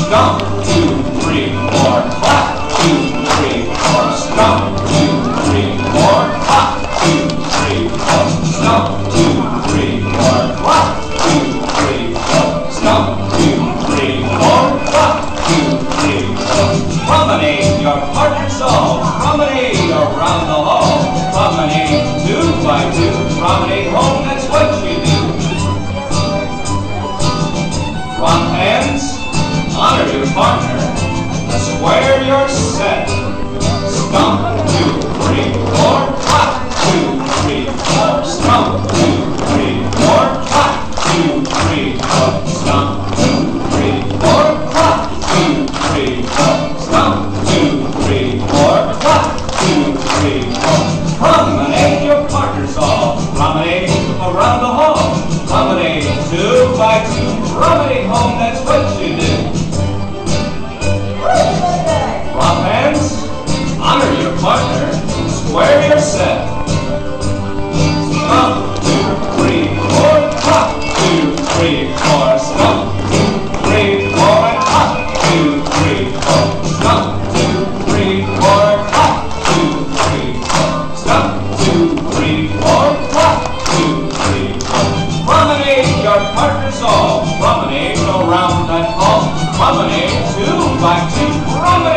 Stomp, 2, 3, 4, clap, 2, 3, 4, stomp, 2, 3, 4, clap, 2, 3, 4, stomp, 2, 3, 4, clap, 2, 3, 4, stomp, 2, 3, 4, clap, 2, 3, 4. Promenade your partner's all, promenade around the hall, promenade 2 by 2, promenade home, that's what you do. Rock hands, honor your partner, square your set. Stomp, 2, 3, 4, clap, 2, 3, 4, stomp, 2, 3, 4, clap, 2, 3, 4, stomp, 2, 3, 4, clap, 2, 3, 4, stomp, 2, 3, 4, clap, 2, 3, 4. Promenade your partners all, promenade around the hall, promenade 2 by 2, promenade home, that's what you do. Rock hands, honor your partner, square your set. Stomp, 2, 3, 4, clap, 2, 3, 4, stomp, 2, 3, 4, and clap, 2, 3, 4, stomp, 2, 3, 4, clap, 2, 3, 4, stomp, 2, 3, 4, clap, 2, 3, 4. Promenade your partners all, promenade around that hall, promenade 2 by 2, promenade.